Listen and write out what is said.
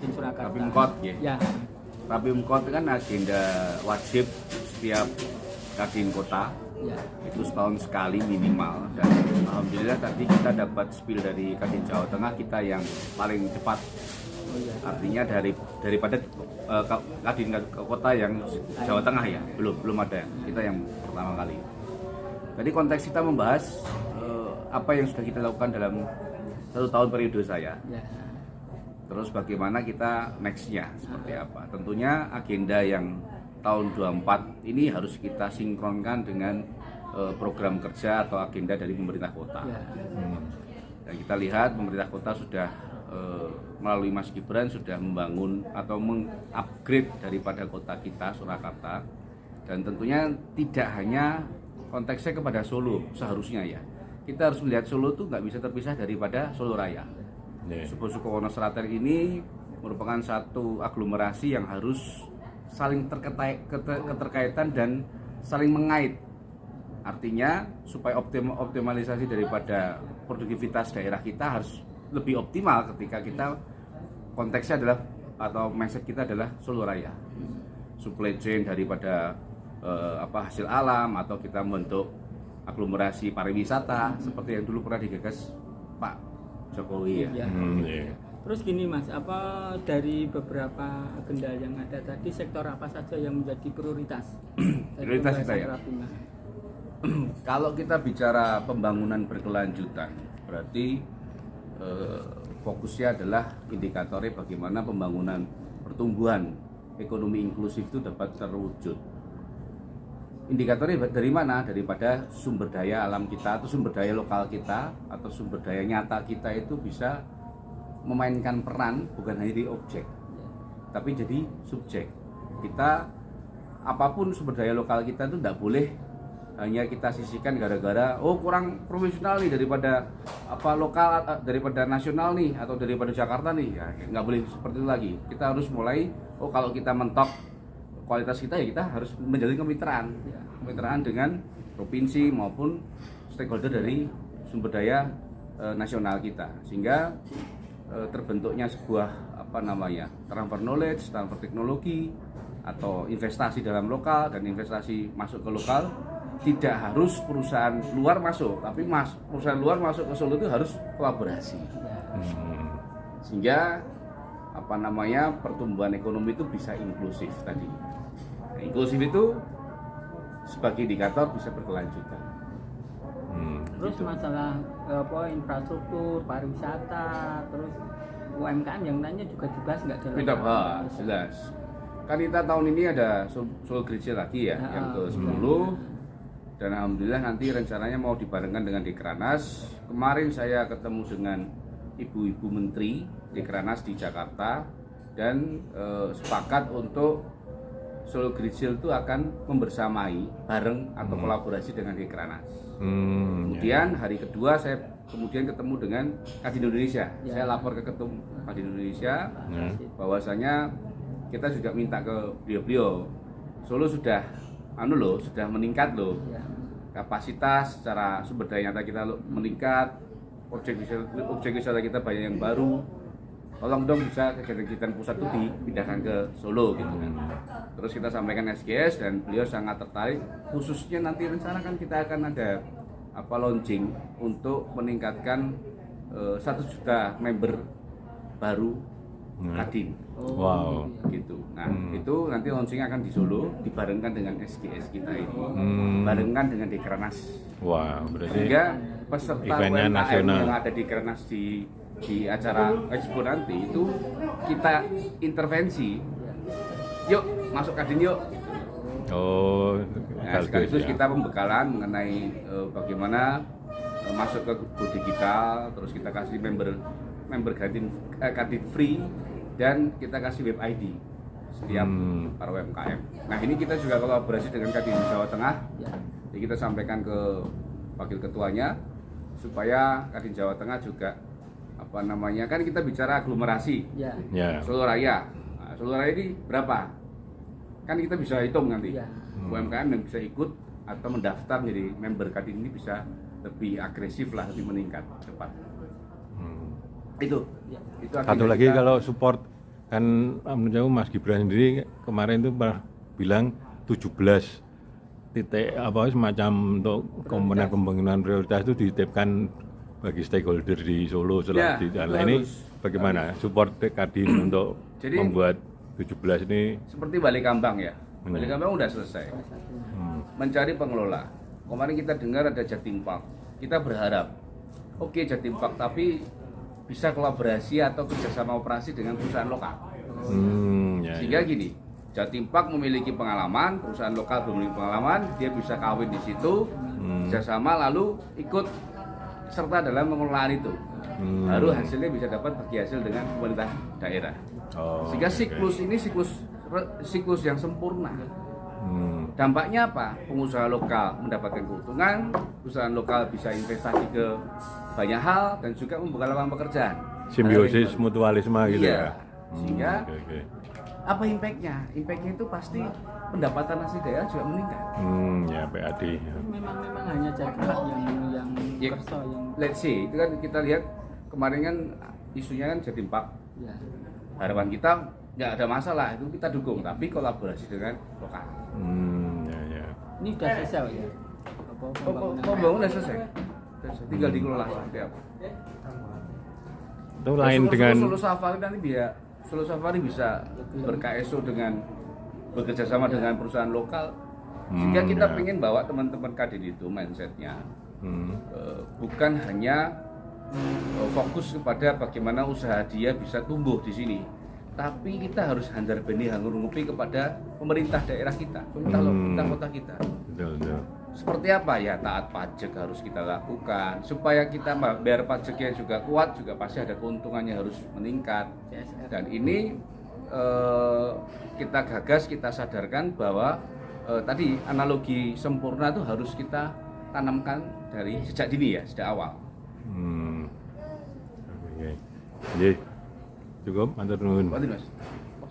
Kadin Surakarta. Rapimkot ya. Ya. Rapimkot kan agenda wajib setiap Kadin kota. Ya. Itu setahun sekali minimal, dan alhamdulillah tadi kita dapat spill dari Kadin Jawa Tengah, kita yang paling cepat. Oh, ya. Artinya daripada Kadin kota yang Jawa Tengah ya, belum ada, kita yang pertama kali. Jadi konteks kita membahas apa yang sudah kita lakukan dalam 1 tahun periode saya. Ya. Terus bagaimana kita next-nya seperti apa. Tentunya agenda yang tahun 24 ini harus kita sinkronkan dengan program kerja atau agenda dari pemerintah kota. Ya. Dan kita lihat pemerintah kota sudah melalui Mas Gibran sudah membangun atau mengupgrade daripada kota kita Surakarta. Dan tentunya tidak hanya konteksnya kepada Solo seharusnya ya. Kita harus melihat Solo itu nggak bisa terpisah daripada Solo Raya. Sukowono Sratel ini merupakan satu aglomerasi yang harus saling keterkaitan dan saling mengait. Artinya supaya optimalisasi daripada produktivitas daerah kita harus lebih optimal ketika kita konteksnya adalah atau mindset kita adalah Solo Raya. Supply chain daripada hasil alam, atau kita membentuk aglomerasi pariwisata seperti yang dulu pernah digagas Pak Jokowi ya. Terus gini Mas, apa dari beberapa agenda yang ada tadi, sektor apa saja yang menjadi prioritas? Prioritas kita ya. Kalau kita bicara pembangunan berkelanjutan, berarti fokusnya adalah indikatornya bagaimana pembangunan pertumbuhan ekonomi inklusif itu dapat terwujud. Indikatornya dari mana? Daripada sumber daya alam kita atau sumber daya lokal kita atau sumber daya nyata kita itu bisa memainkan peran bukan hanya di objek, tapi jadi subjek. Kita apapun sumber daya lokal kita itu tidak boleh hanya kita sisihkan gara-gara kurang profesional nih daripada lokal, daripada nasional nih atau daripada Jakarta nih ya, nggak boleh seperti itu lagi. Kita harus mulai kalau kita mentok kualitas kita ya kita harus menjalin kemitraan dengan provinsi maupun stakeholder dari sumber daya nasional kita, sehingga terbentuknya sebuah transfer knowledge, transfer teknologi atau investasi dalam lokal dan investasi masuk ke lokal. Tidak harus perusahaan luar masuk, tapi perusahaan luar masuk ke Solo itu harus kolaborasi. Sehingga pertumbuhan ekonomi itu bisa inklusif tadi. Nah, inklusif itu sebagai indikator bisa berkelanjutan. Terus gitu. masalah infrastruktur, pariwisata, terus UMKM yang lainnya juga dibahas nggak dalam? Kita bahas, jelas. Kan kita tahun ini ada Solo Green Seal lagi ya, yang ke-10. Dan alhamdulillah nanti rencananya mau dibarengkan dengan Dekrenas. Kemarin saya ketemu dengan ibu-ibu menteri Dekrenas di Jakarta dan sepakat untuk Solo Green Seal itu akan membersamai bareng atau kolaborasi dengan Dekrenas. Kemudian hari kedua saya ketemu dengan Kadin Indonesia. Saya lapor ke Ketum Kadin Indonesia bahwasanya kita juga minta ke beliau-beliau, Solo sudah sudah meningkat kapasitas secara sumber daya nyata kita meningkat, objek wisata kita banyak yang baru, tolong dong bisa kegiatan pusat itu dipindahkan ke Solo gitu kan. Terus kita sampaikan SGS dan beliau sangat tertarik, khususnya nanti rencana kan kita akan ada launching untuk meningkatkan 1 juta member baru Kadin. Wow. Gitu. Nah, itu nanti launching akan di Solo dibarengkan dengan SGS kita ini. Barengkan dengan Dekrenas. Wow, berarti sehingga peserta eventnya UMKM nasional yang ada di Dekrenas di acara Expo nanti itu kita intervensi. Yuk, masuk Kadin yuk. Nah, sekaligus kita pembekalan mengenai bagaimana masuk ke go digital, terus kita kasih member Kadin free, dan kita kasih web ID setiap para UMKM. Nah, ini kita juga kolaborasi dengan Kadin Jawa Tengah. Jadi kita sampaikan ke wakil ketuanya supaya Kadin Jawa Tengah juga kan kita bicara aglomerasi Solo Raya. Nah, Solo Raya ini berapa? Kan kita bisa hitung nanti. UMKM yang bisa ikut atau mendaftar menjadi member Kadin ini bisa lebih agresif lah, lebih meningkat cepat. Itu satu lagi kita, kalau support kan menurut aku Mas Gibran sendiri kemarin itu pernah bilang 17 titik apa semacam untuk komponen pembangunan prioritas itu dititipkan bagi stakeholder di Solo Ya, di itu ini harus. bagaimana support Kadin untuk Jadi- membuat 17 ini Seperti Balikambang ya. Balikambang udah selesai. Mencari pengelola. Kemarin kita dengar ada Jatim Park. Kita berharap, oke Jatim Park, tapi bisa kolaborasi atau kerjasama operasi dengan perusahaan lokal. ya, Sehingga ya. gini, Jatim Park memiliki pengalaman, perusahaan lokal belum memiliki pengalaman, dia bisa kawin di situ, kerjasama lalu ikut serta dalam pengelolaan itu. Baru hasilnya bisa dapat bagi hasil dengan pemerintah daerah. Oh, Sehingga oke, siklus ini siklus yang sempurna. Dampaknya apa? Pengusaha lokal mendapatkan keuntungan, perusahaan lokal bisa investasi ke banyak hal dan juga membuka lapangan pekerjaan. simbiosis mutualisme gitu Iya. ya. Sehingga Oke. apa impactnya? Impactnya itu pasti pendapatan asli daerah juga meningkat. Ya PAD. Ya. Memang hanya Jakarta yang Ya, kerso yang let's see, itu kan kita lihat kemarin kan isunya kan Jatim Park. ya. Harapan kita nggak ada masalah, itu kita dukung, tapi kolaborasi dengan lokal. Ya. Ini sudah selesai ya. Apa Pembangunan selesai. Tinggal dikelola seperti apa. Itu lain dengan Solo Safari nanti Solo Safari bisa ber-KSO dengan bekerja sama dengan perusahaan lokal. Sehingga kita ya. pengen bawa teman-teman Kadin itu mindsetnya bukan hanya fokus kepada bagaimana usaha dia bisa tumbuh di sini, tapi kita harus handar benih hangur-ngupi kepada pemerintah daerah kita, pemerintah kota kita. betul. Seperti apa ya, taat pajak harus kita lakukan supaya kita bayar pajaknya juga kuat, juga pasti ada keuntungannya harus meningkat. CSR. Dan ini kita gagas, kita sadarkan bahwa tadi analogi sempurna itu harus kita tanamkan dari sejak dini ya, sejak awal. Oke. Jadi cukup, matur nuwun. Berarti Mas.